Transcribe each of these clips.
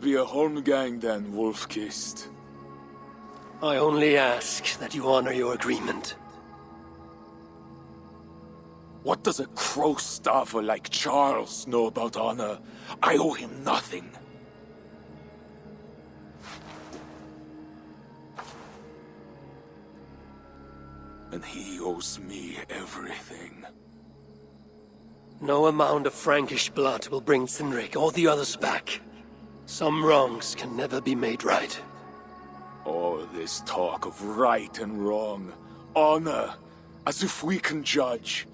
be a Holmgang then, Wolf-Kissed. I only ask that you honor your agreement. What does a crow-staffer like Charles know about honor? I owe him nothing. And he owes me everything. No amount of Frankish blood will bring Cynric or the others back. Some wrongs can never be made right. All this talk of right and wrong, honor, as if we can judge.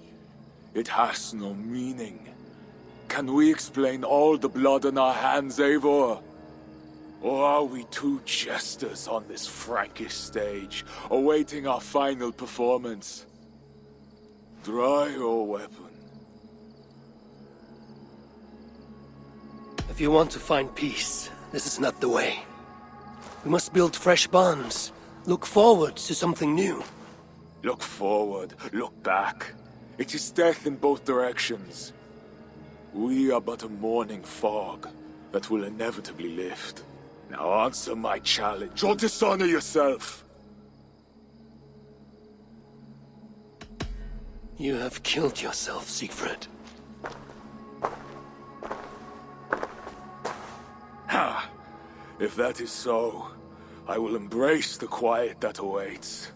It has no meaning. Can we explain all the blood on our hands, Eivor? Or are we two jesters on this Frankish stage, awaiting our final performance? Draw your weapon. If you want to find peace, this is not the way. We must build fresh bonds. Look forward to something new. Look forward, look back. It is death in both directions. We are but a morning fog that will inevitably lift. Now answer my challenge, or dishonor yourself! You have killed yourself, Siegfried. Ha! If that is so, I will embrace the quiet that awaits.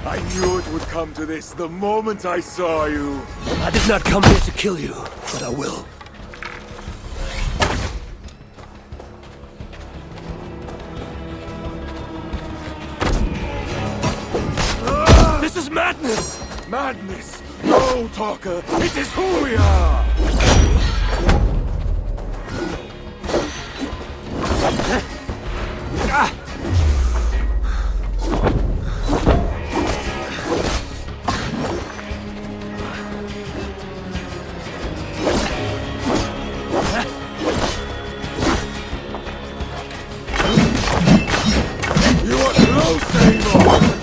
I knew it would come to this the moment I saw you. I did not come here to kill you, but I will. This is madness! Madness! No, Talker! It is who we are!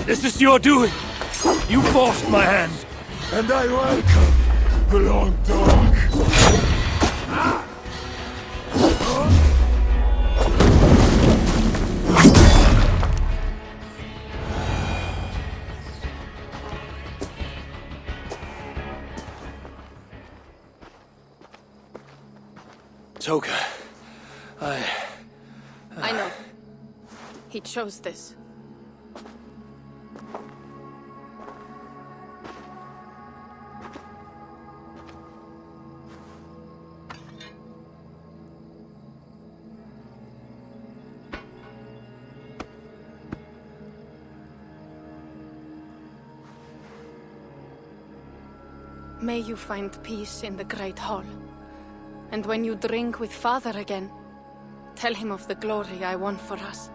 This is your doing. You forced my hand. And I welcome the long dog. Toga, I know. He chose this. May you find peace in the Great Hall. And when you drink with Father again, tell him of the glory I won for us.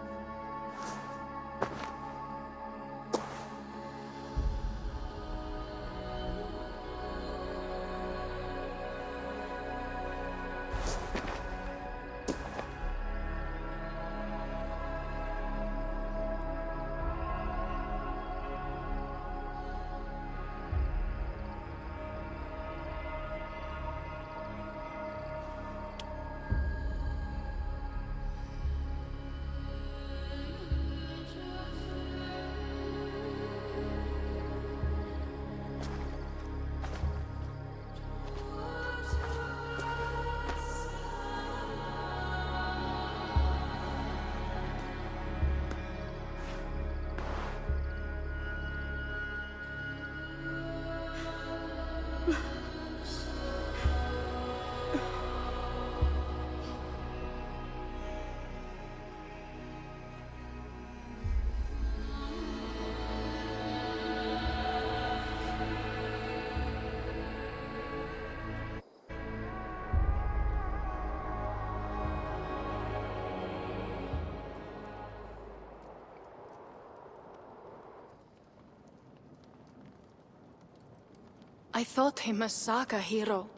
I thought him a saga hero,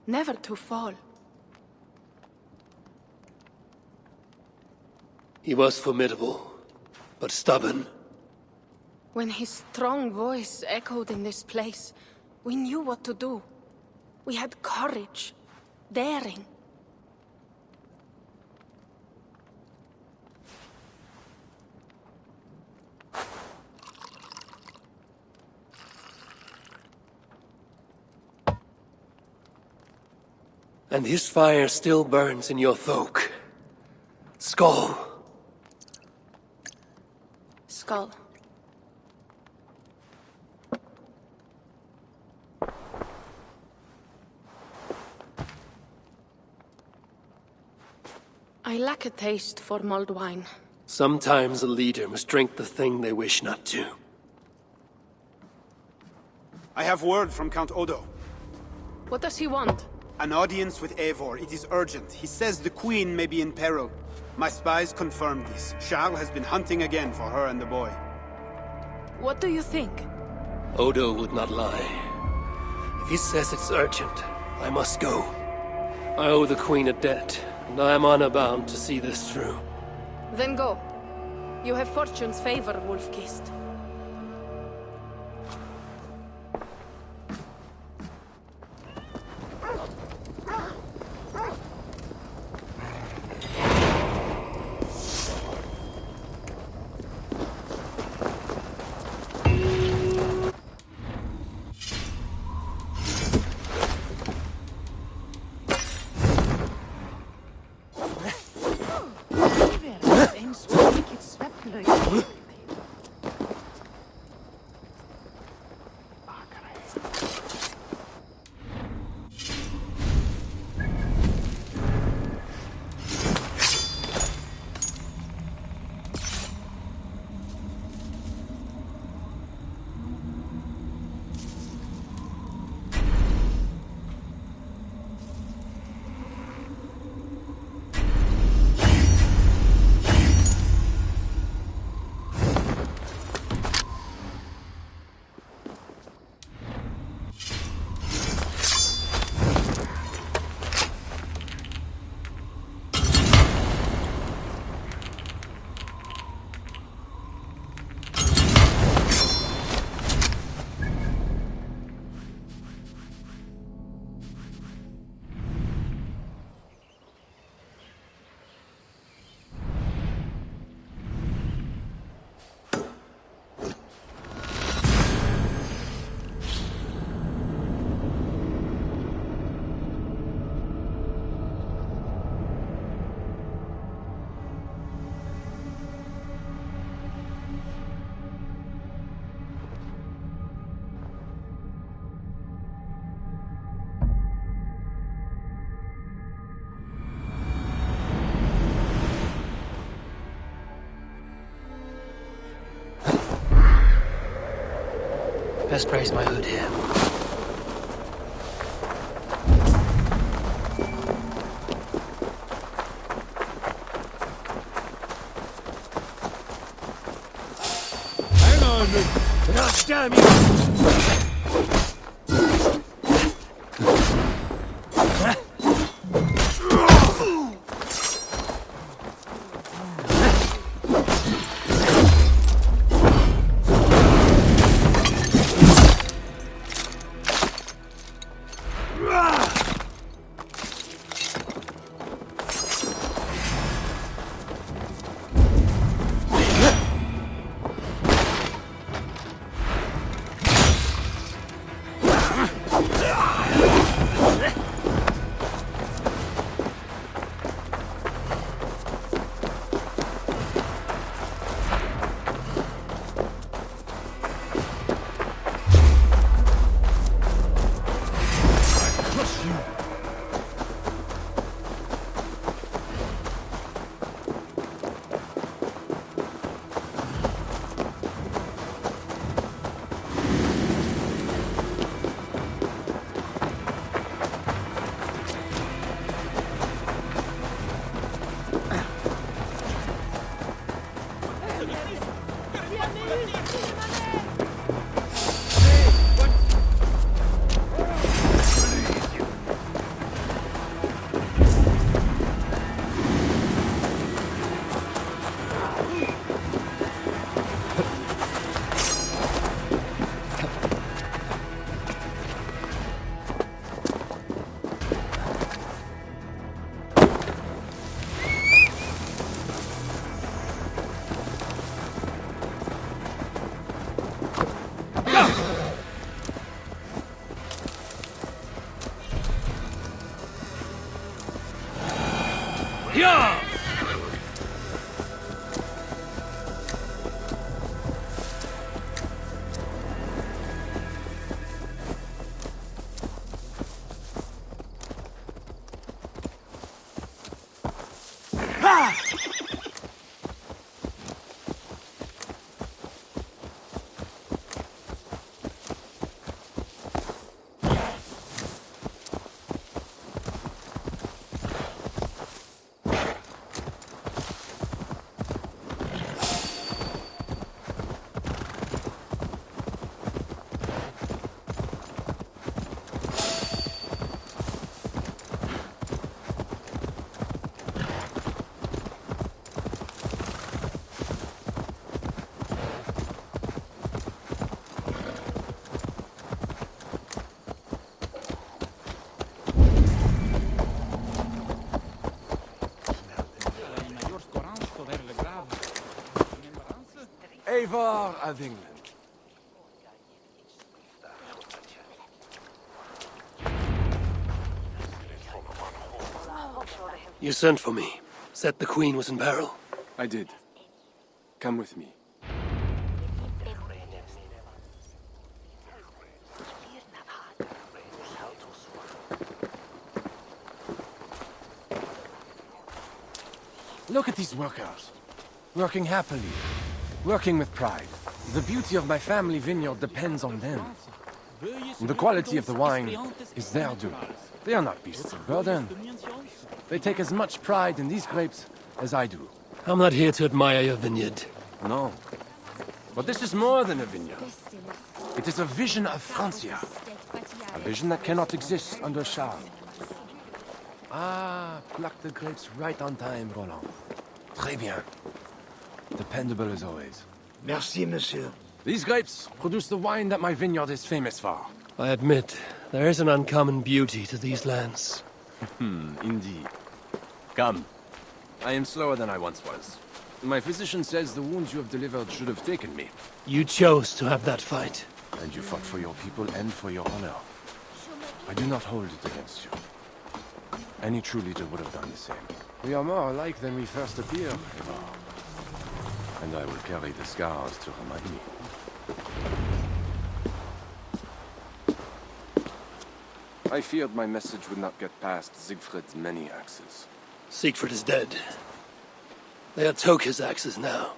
never to fall. he was formidable, but stubborn. When his strong voice echoed in this place, we knew what to do. We had courage. daring. And his fire still burns in your folk. Skull. Skull. I lack a taste for mulled wine. Sometimes a leader must drink the thing they wish not to. I have word from Count Odo. What does he want? An audience with Eivor. It is urgent. He says the Queen may be in peril. My spies confirmed this. Charles has been hunting again for her and the boy. What do you think? Odo would not lie. If he says it's urgent, I must go. I owe the Queen a debt, and I am honor-bound to see this through. Then go. You have fortune's favor, Wolf-Kissed. Best raise my hood here. Hang on! God damn you! Eivor of England. You sent for me. Said the Queen was in peril. I did. Come with me. Look at these workers. Working happily. Working with pride. The beauty of my family vineyard depends on them. The quality of the wine is their due. They are not beasts of burden. They take as much pride in these grapes as I do. I'm not here to admire your vineyard. No. But this is more than a vineyard. It is a vision of Francia. A vision that cannot exist under Charles. Ah, pluck the grapes right on time, Roland. Très bien. Dependable as always. Merci, monsieur. These grapes produce the wine that my vineyard is famous for. I admit, there is an uncommon beauty to these lands. Indeed. Come. I am slower than I once was. My physician says the wounds you have delivered should have taken me. You chose to have that fight. And you fought for your people and for your honor. I do not hold it against you. Any true leader would have done the same. We are more alike than we first appear, Eivor. And I will carry the scars to remind me. I feared my message would not get past Siegfried's many axes. Siegfried is dead. They are Toka's axes now.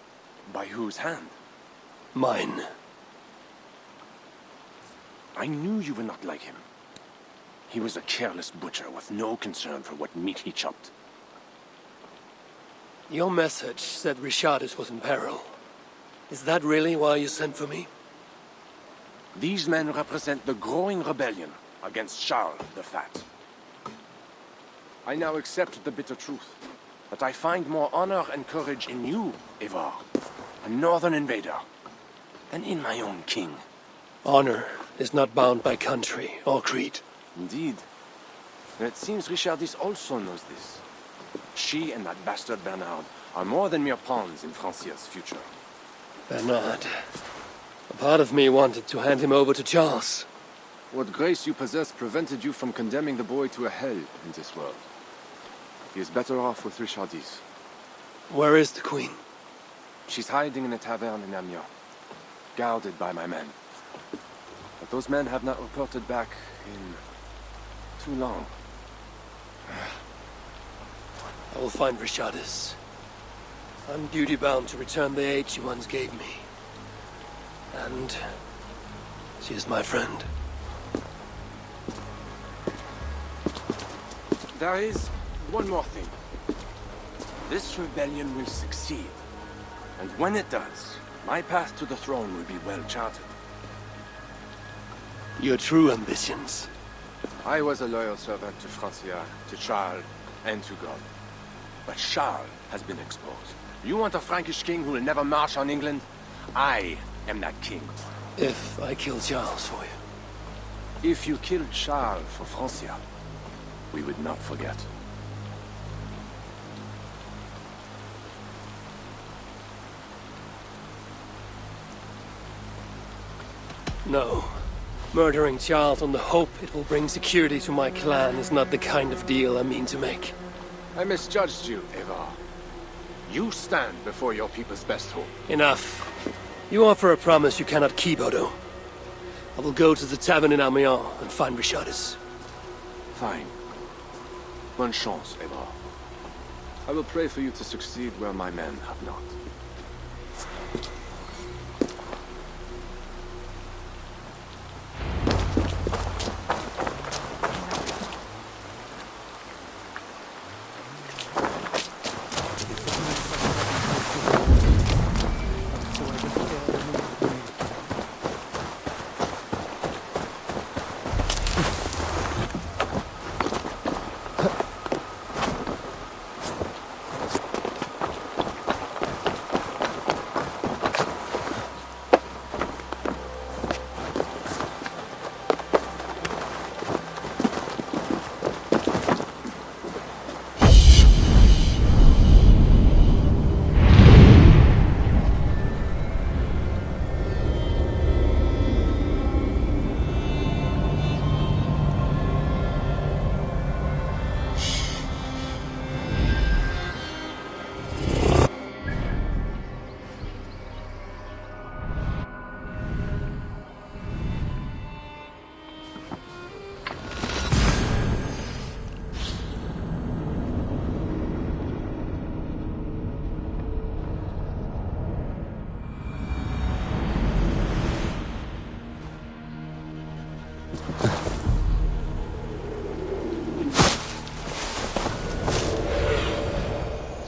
By whose hand? Mine. I knew you were not like him. He was a careless butcher with no concern for what meat he chopped. Your message said Richardis was in peril. Is that really why you sent for me? These men represent the growing rebellion against Charles the Fat. I now accept the bitter truth, that I find more honor and courage in you, Eivor, a northern invader, than in my own king. Honor is not bound by country or creed. Indeed. And it seems Richardis also knows this. She and that bastard Bernard are more than mere pawns in Francia's future. Bernard. A part of me wanted to hand him over to Charles. What grace you possess prevented you from condemning the boy to a hell in this world. He is better off with Richardis. Where is the Queen? She's hiding in a tavern in Amiens, guarded by my men. But those men have not reported back in too long. I will find Richardis. I'm duty-bound to return the aid she once gave me. And she is my friend. There is one more thing. This rebellion will succeed. And when it does, my path to the throne will be well charted. Your true ambitions. I was a loyal servant to Francia, to Charles, and to God. But Charles has been exposed. You want a Frankish king who will never march on England? I am that king. If I kill Charles for you. If you killed Charles for Francia, we would not forget. No. Murdering Charles on the hope it will bring security to my clan is not the kind of deal I mean to make. I misjudged you, Eivor. You stand before your people's best hope. Enough. You offer a promise you cannot keep, Odo. I will go to the tavern in Amiens and find Richardis. Fine. Bonne chance, Eivor. I will pray for you to succeed where my men have not.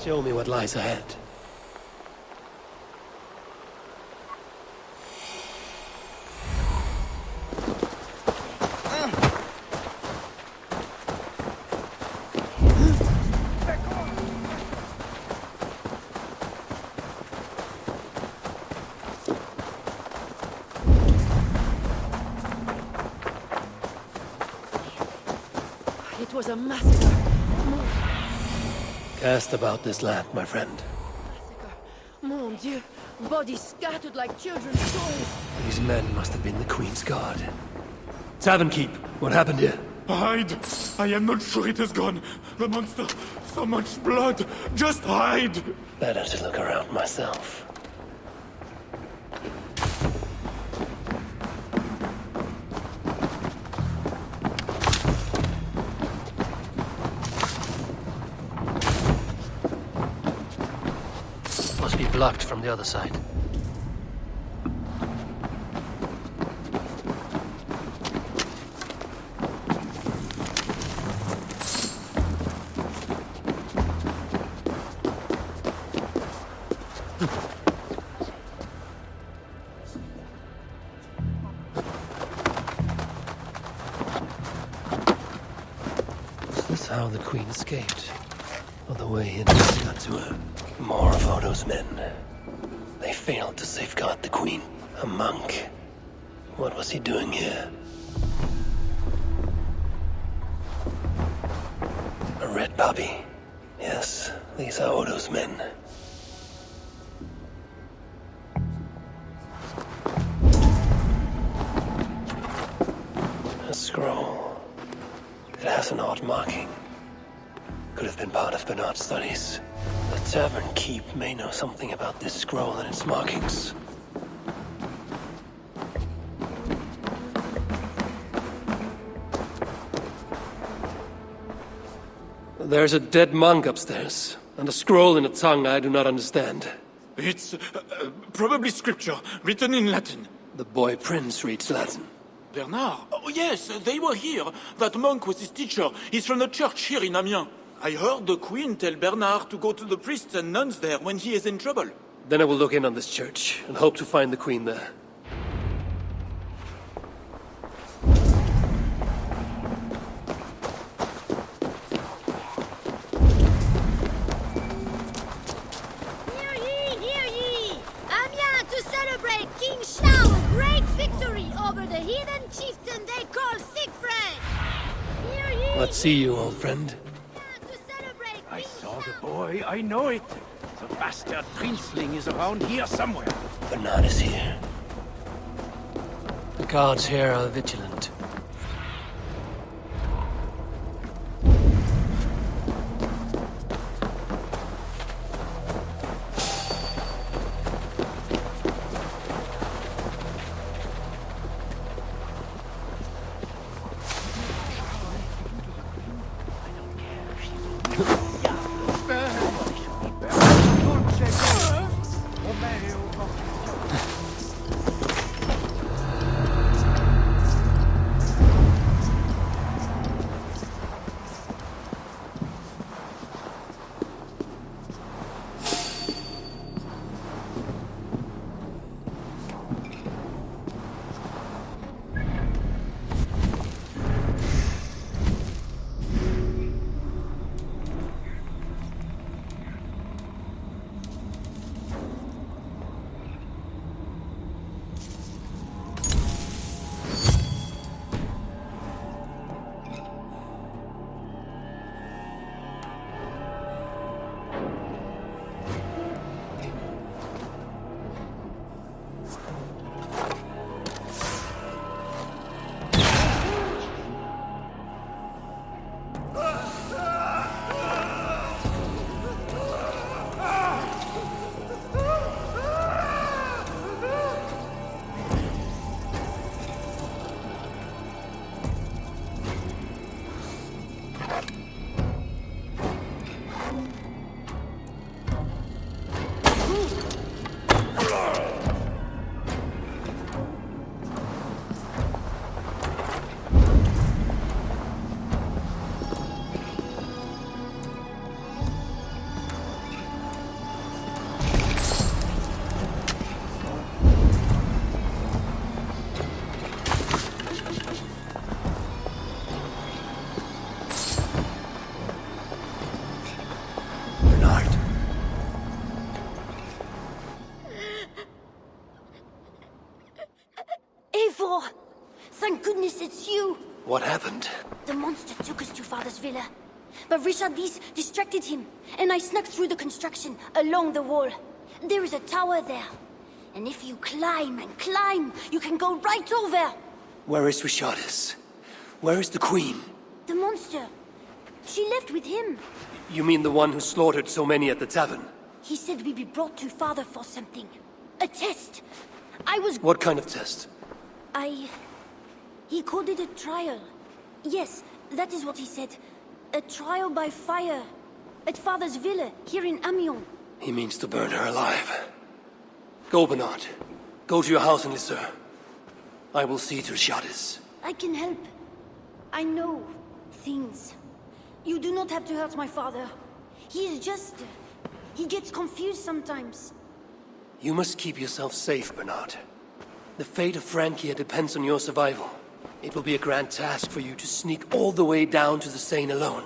Show me what lies ahead. It was a massacre. Cast about this land, my friend. Massacre. Mon Dieu. Bodies scattered like children's toys. These men must have been the Queen's guard. Tavern Keep, what happened here? Hide! I am not sure it is gone. The monster, so much blood. Just hide! Better to look around myself. Must be blocked from the other side. Is this how the Queen escaped? Or the way Hindus got to her? More of Odo's men. They failed to safeguard the Queen. A monk. What was he doing here? A red puppy. Yes, these are Odo's men. A scroll. It has an odd marking. Could have been part of Bernard's studies. The Tavern Keep may know something about this scroll and its markings. There's a dead monk upstairs, and a scroll in a tongue I do not understand. It's probably scripture, written in Latin. The boy prince reads Latin. Bernard? Oh, yes, they were here. That monk was his teacher. He's from the church here in Amiens. I heard the Queen tell Bernard to go to the priests and nuns there when he is in trouble. Then I will look in on this church, and hope to find the Queen there. Hear ye, hear ye! Amiens to celebrate King Charles' great victory over the heathen chieftain they call Siegfried! Hear ye! Let's see you, old friend. To celebrate I King saw the Charles. boy, I know it. The bastard princeling is around here somewhere. Bernard is here. The guards here are vigilant. Eivor! Thank goodness it's you! What happened? The monster took us to Father's villa. But Richardis distracted him, and I snuck through the construction, along the wall. There is a tower there. And if you climb and climb, you can go right over! Where is Richardis? Where is the Queen? The monster. She left with him. You mean the one who slaughtered so many at the tavern? He said we'd be brought to Father for something. A test. I was... What kind of test? He called it a trial. Yes, that is what he said. A trial by fire. At Father's villa, here in Amiens. He means to burn her alive. Go, Bernard. Go to your house in Lisseur. I will see to Richardis. I can help. I know things. You do not have to hurt my father. He is just... he gets confused sometimes. You must keep yourself safe, Bernard. The fate of Francia depends on your survival. It will be a grand task for you to sneak all the way down to the Seine alone.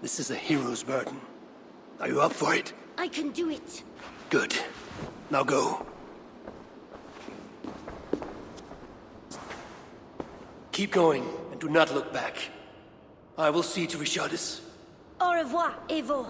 This is a hero's burden. Are you up for it? I can do it. Good. Now go. Keep going, and do not look back. I will see to Richardis. Au revoir, Eivor.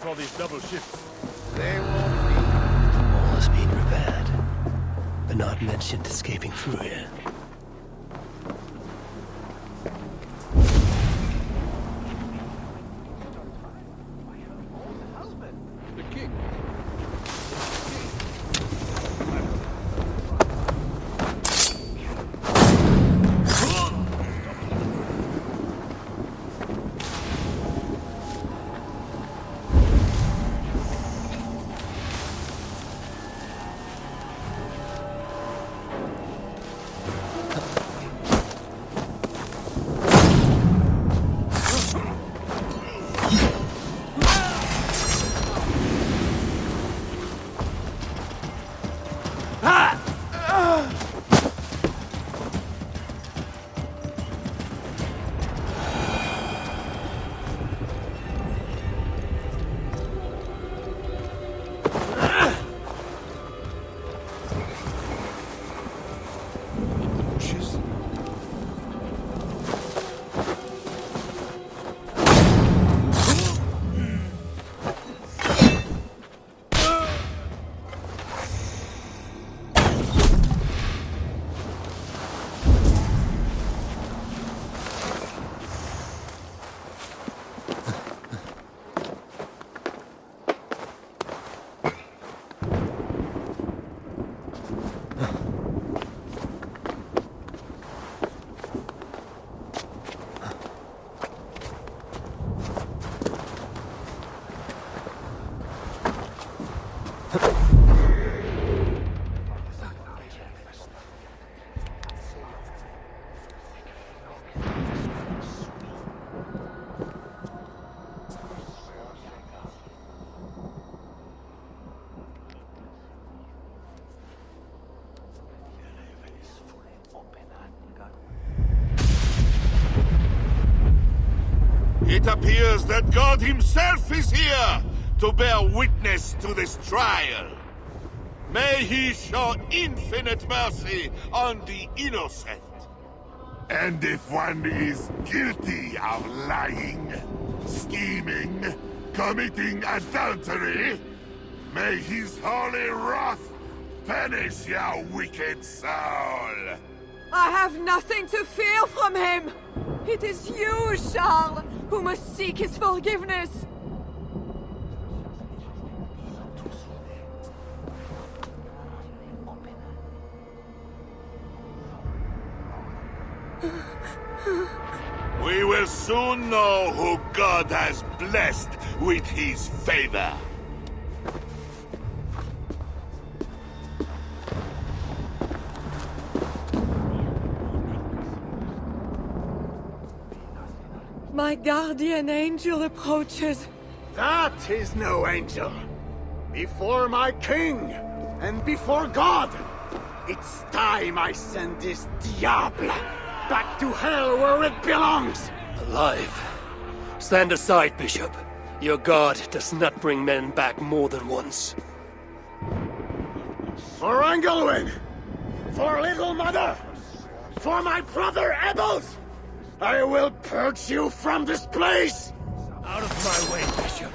All these double shifts. They won't be. All has been repaired, but not mentioned escaping through here. The king. It appears that God himself is here to bear witness to this trial. May he show infinite mercy on the innocent. And if one is guilty of lying, scheming, committing adultery, may his holy wrath punish your wicked soul. I have nothing to fear from him! It is you, Charles, who must seek his forgiveness! We will soon know who God has blessed with his favor. My guardian angel approaches. That is no angel. Before my king, and before God, it's time I send this diable back to hell where it belongs. Alive. Stand aside, Bishop. Your God does not bring men back more than once. For Engelwin! For Little Mother! For my brother Ebbels! I will purge you from this place! Out of my way, Bishop,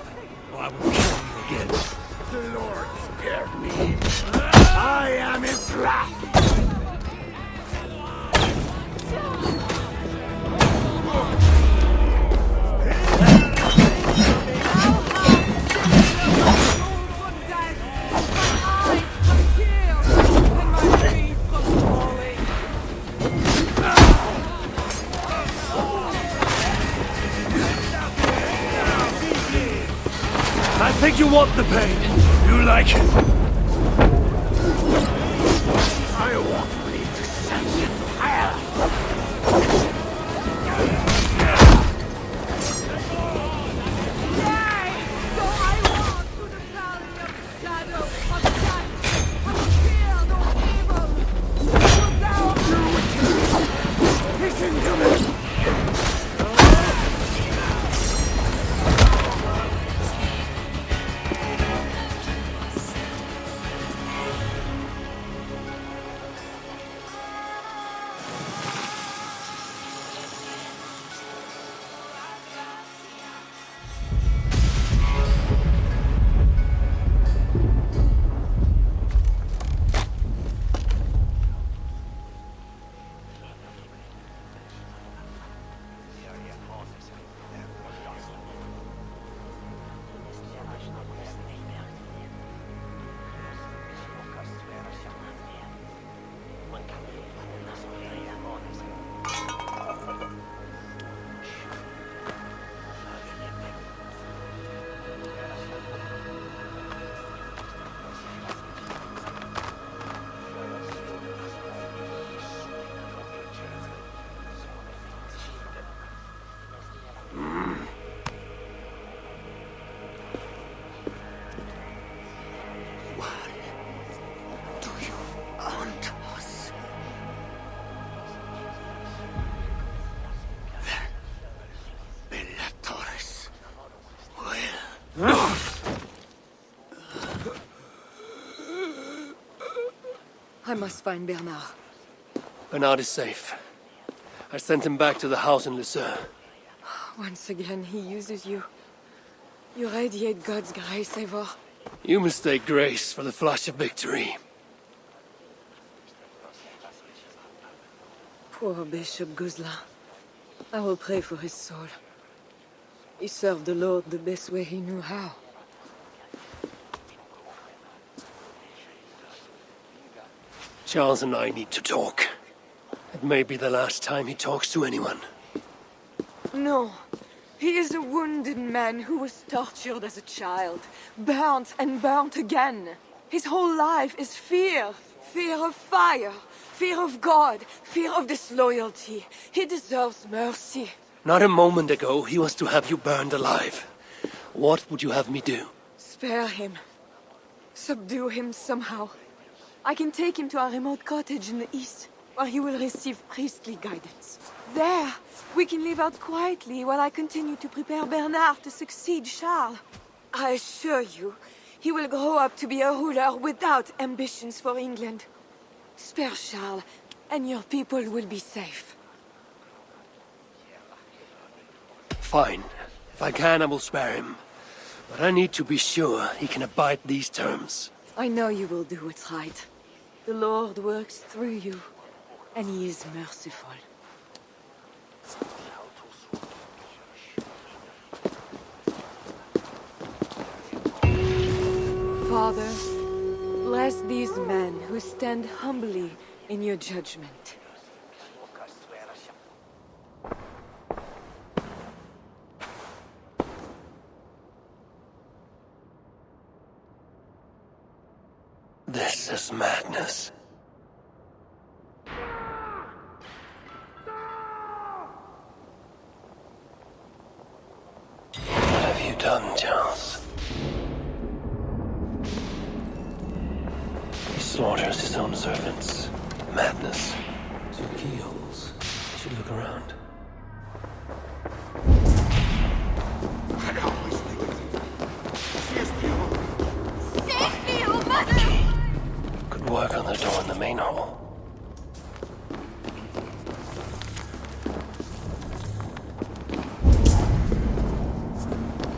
or I will kill you again. The Lord spared me. I am his wrath! I think you want the pain. You like it. I won't leave to send you to hell! I must find Bernard. Bernard is safe. I sent him back to the house in Lucerne. Once again, he uses you. You radiate God's grace, Eivor. You mistake grace for the flash of victory. Poor Bishop Guzla. I will pray for his soul. He served the Lord the best way he knew how. Charles and I need to talk. It may be the last time he talks to anyone. No. He is a wounded man who was tortured as a child, burnt and burnt again. His whole life is fear. Fear of fire. Fear of God. Fear of disloyalty. He deserves mercy. Not a moment ago, he was to have you burned alive. What would you have me do? Spare him. Subdue him somehow. I can take him to our remote cottage in the east. where he will receive priestly guidance. There, we can live out quietly while I continue to prepare Bernard to succeed Charles. I assure you, he will grow up to be a ruler without ambitions for England. Spare Charles, and your people will be safe. Fine. If I can, I will spare him. But I need to be sure he can abide these terms. I know you will do what's right. The Lord works through you, and he is merciful. Father, bless these men who stand humbly in your judgment. This is madness. What have you done, Charles? He slaughters his own servants. Madness. 2 keyholes. I should look around. I always knew it. She is pure. Save me, oh mother! Could work on the door in the main hall.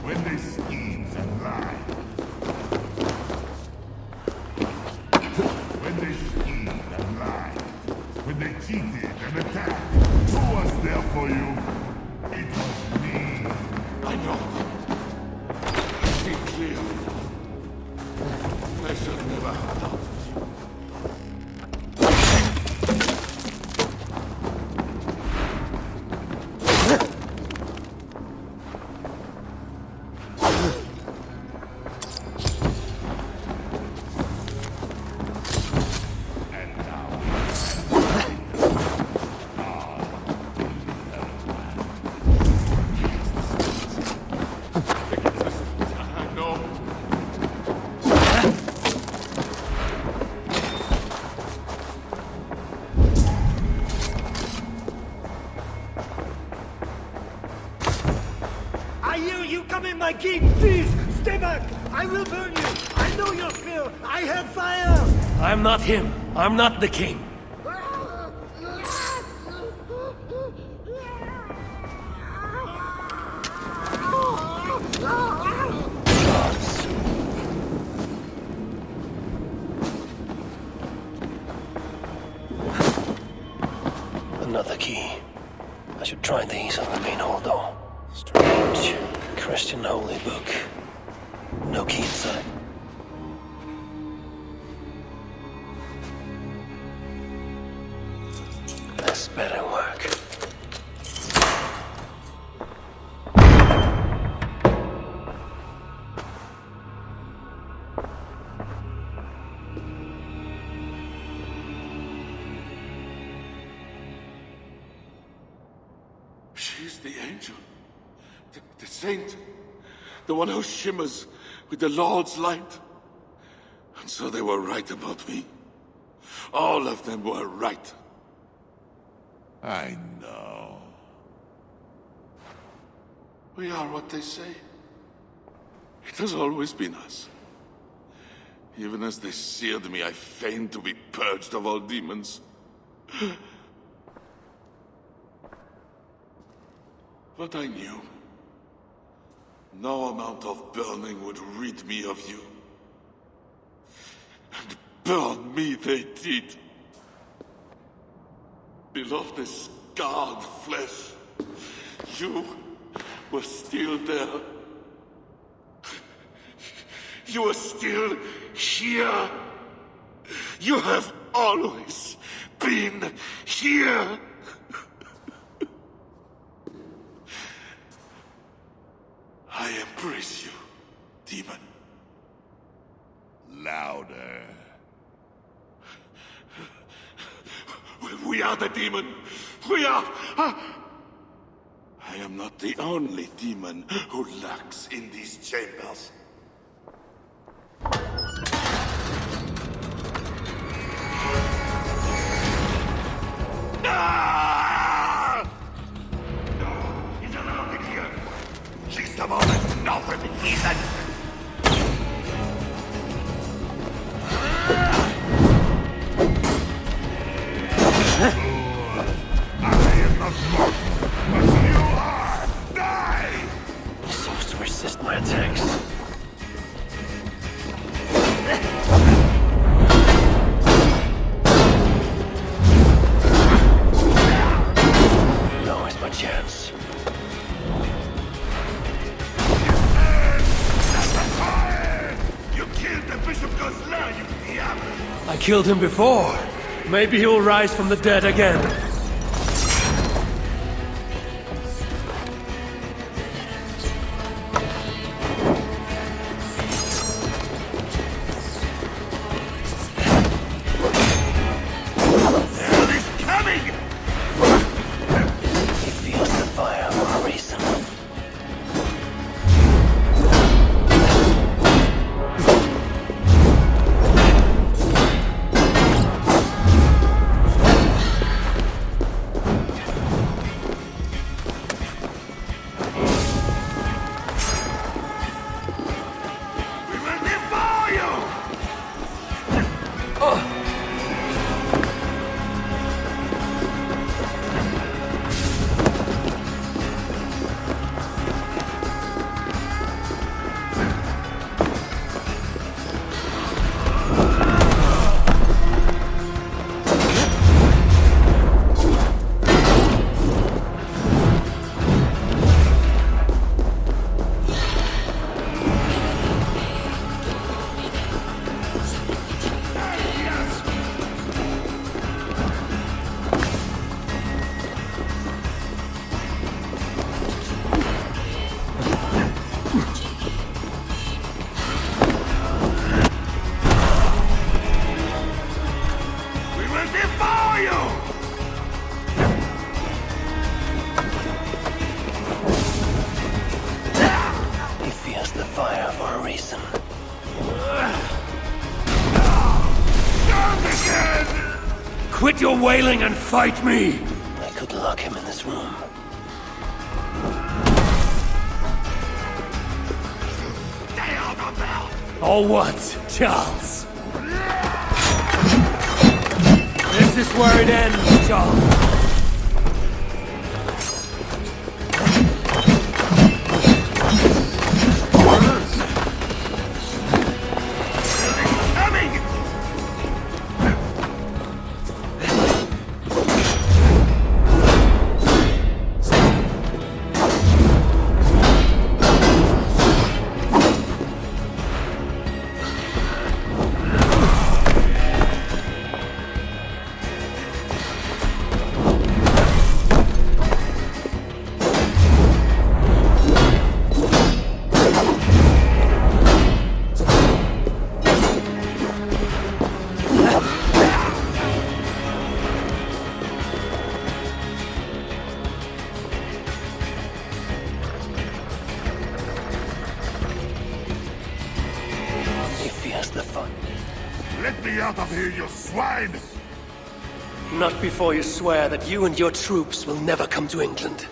When they scheme and lie. When they scheme and lie. When they cheated and attacked. Who was there for you? It was me. I know. I see clear. I should never have doubted you. I know. I hear you coming, my king! Please, stay back! I will burn you! I know your fear! I have fire! I'm not him. I'm not the king. Gods. Another key. I should try these on the main hall door. Strange. Christian holy book. No key inside. This better work. She's the angel. The saint. The one who shimmers with the Lord's light. And so they were right about me. All of them were right. I know. We are what they say. It has always been us. Even as they seared me, I feigned to be purged of all demons. But I knew. No amount of burning would rid me of you. And burn me they did. Below the scarred flesh, you were still there. You are still here. You have always been here. I embrace you, demon. Louder. We are the demon. We are. I am not the only demon who lurks in these chambers. heathen! I am not mortal, but you are! Die! He seems to resist my attacks. Now is my chance. You killed the Bishop Gosselin, you diable! I killed him before. Maybe he'll rise from the dead again. Hell is coming! He feels the fire for a reason. We will devour you! We will devour you! He feels the fire for a reason. Not again! Quit your wailing and fight me! I could lock him in this room. Stay out of there! Or what, Charles? This is where it ends, Charles. Coming! He feels the fire. Let me out of here, you swine! Not before you swear that you and your troops will never come to England.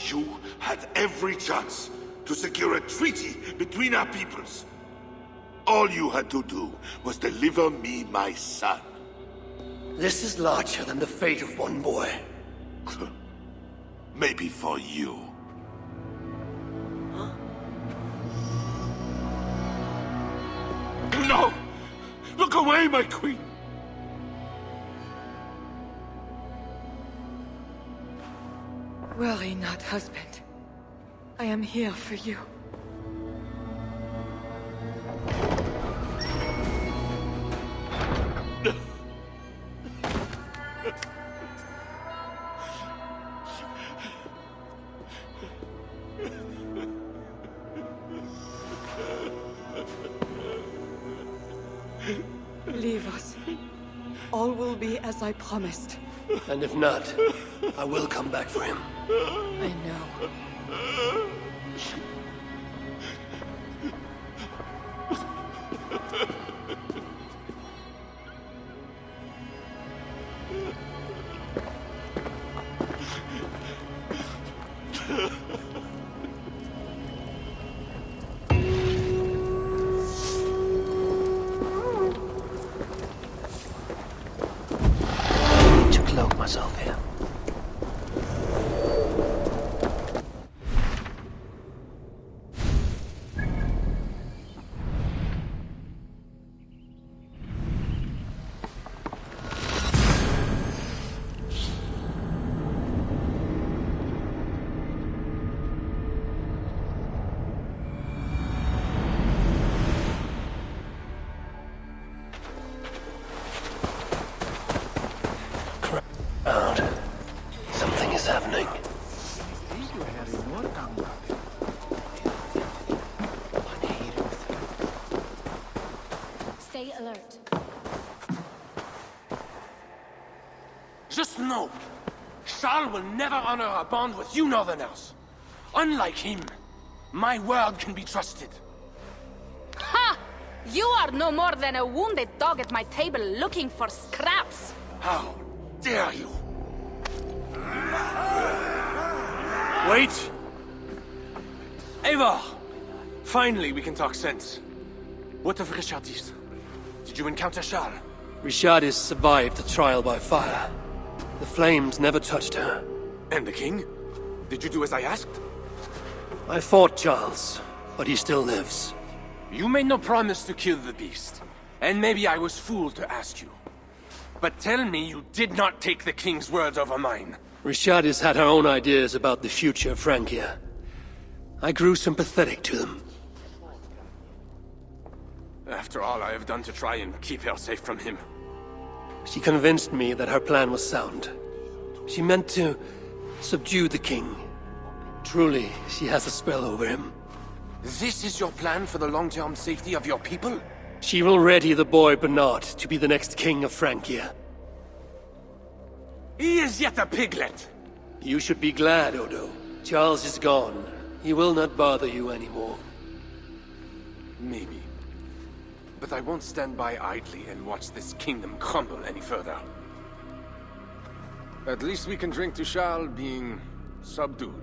You had every chance to secure a treaty between our peoples. All you had to do was deliver me my son. This is larger than the fate of one boy. Maybe for you. No! Look away, my queen! Worry not, husband. I am here for you. Leave us. All will be as I promised. And if not, I will come back for him. I know. out. Something is happening. Stay alert. Just know, Charles will never honor a bond with you Northerners. Unlike him, my word can be trusted. Ha! You are no more than a wounded dog at my table looking for scraps. How dare you? Wait! Eivor! Finally, we can talk sense. What of Richardis? Did you encounter Charles? Richardis survived the trial by fire. The flames never touched her. And the king? Did you do as I asked? I fought Charles, but he still lives. You made no promise to kill the beast. And maybe I was fooled to ask you. But tell me you did not take the king's words over mine. Richardis had her own ideas about the future of Francia. I grew sympathetic to them. After all I have done to try and keep her safe from him. She convinced me that her plan was sound. She meant to subdue the king. Truly, she has a spell over him. This is your plan for the long-term safety of your people? She will ready the boy Bernard to be the next king of Francia. He is yet a piglet! You should be glad, Odo. Charles is gone. He will not bother you anymore. Maybe. But I won't stand by idly and watch this kingdom crumble any further. At least we can drink to Charles being subdued.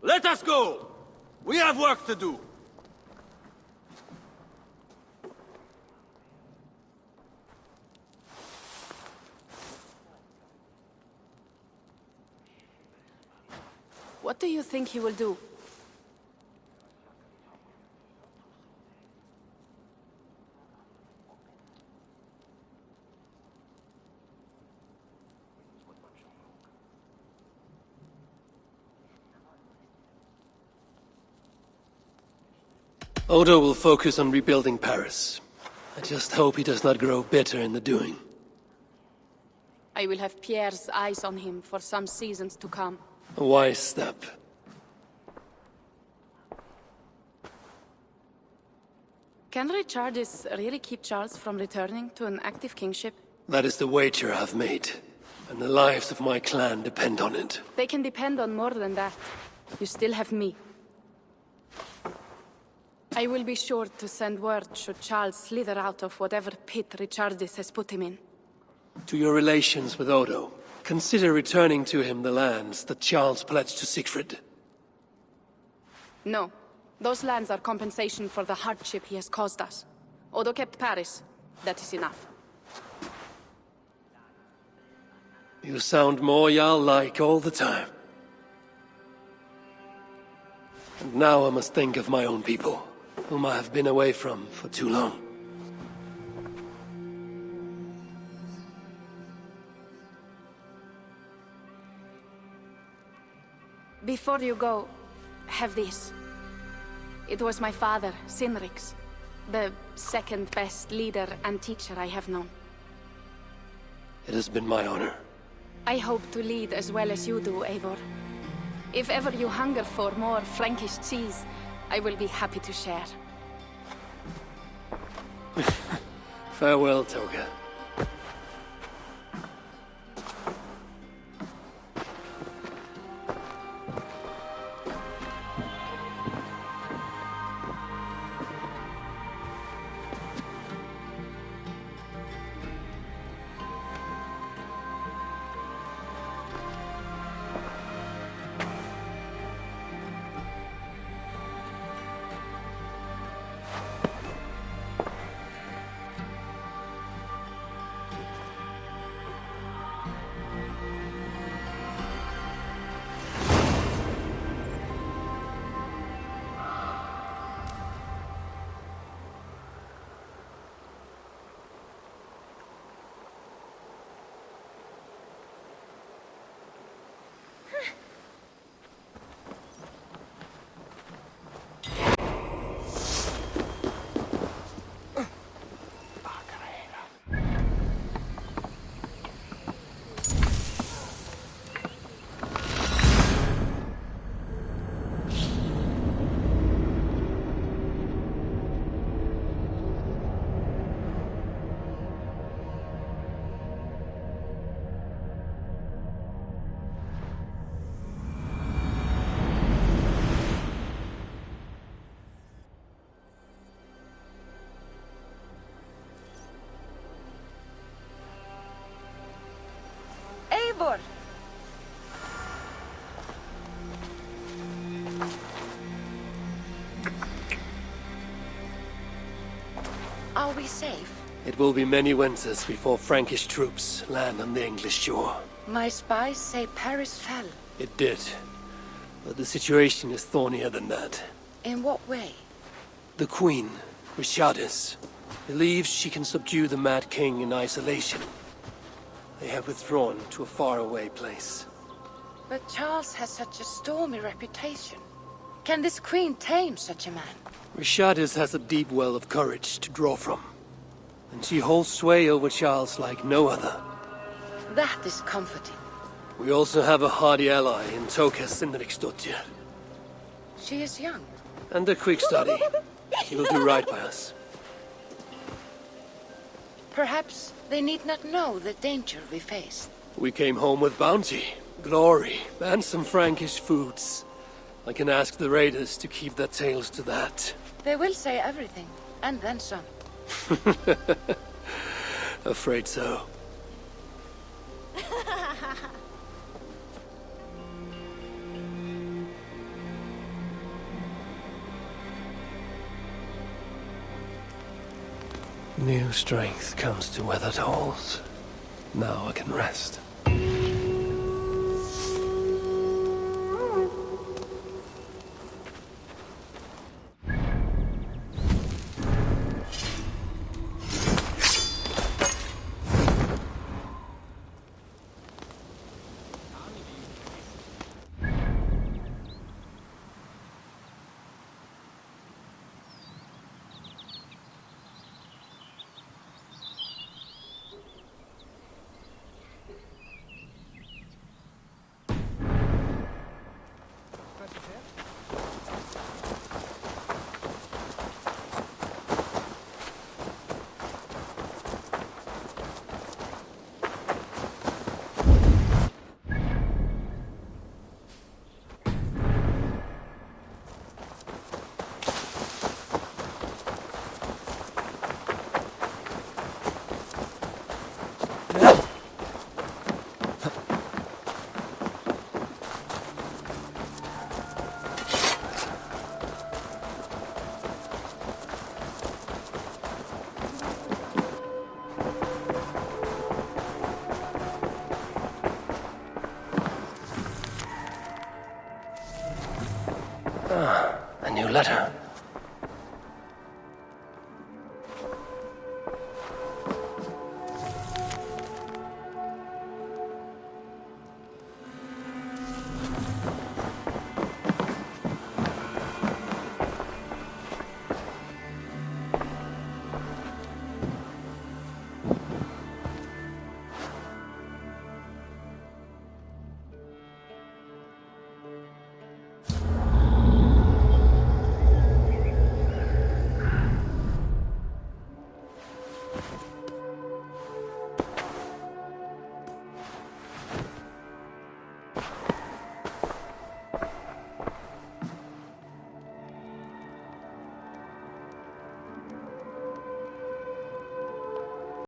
Let us go! We have work to do. What do you think he will do? Odo will focus on rebuilding Paris. I just hope he does not grow bitter in the doing. I will have Pierre's eyes on him for some seasons to come. A wise step. Can Richardis really keep Charles from returning to an active kingship? That is the wager I've made, and the lives of my clan depend on it. They can depend on more than that. You still have me. I will be sure to send word should Charles slither out of whatever pit Richardis has put him in. To your relations with Odo, consider returning to him the lands that Charles pledged to Siegfried. No. Those lands are compensation for the hardship he has caused us. Odo kept Paris. That is enough. You sound more Jarl-like all the time. And now I must think of my own people, whom I have been away from for too long. Before you go, have this. It was my father, Sinrix, the second best leader and teacher I have known. It has been my honor. I hope to lead as well as you do, Eivor. If ever you hunger for more Frankish cheese, I will be happy to share. Farewell, Toga. Eivor! Are we safe? It will be many winters before Frankish troops land on the English shore. My spies say Paris fell. It did. But the situation is thornier than that. In what way? The Queen, Richardis, believes she can subdue the Mad King in isolation. They have withdrawn to a faraway place. But Charles has such a stormy reputation. Can this queen tame such a man? Richardis has a deep well of courage to draw from. And she holds sway over Charles like no other. That is comforting. We also have a hardy ally in Toka Sindriksdottir. She is young. And a quick study. She will do right by us. Perhaps they need not know the danger we face. We came home with bounty, glory, and some Frankish foods. I can ask the raiders to keep their tails to that. They will say everything, and then some. Afraid so. New strength comes to weathered halls. Now I can rest. A new letter.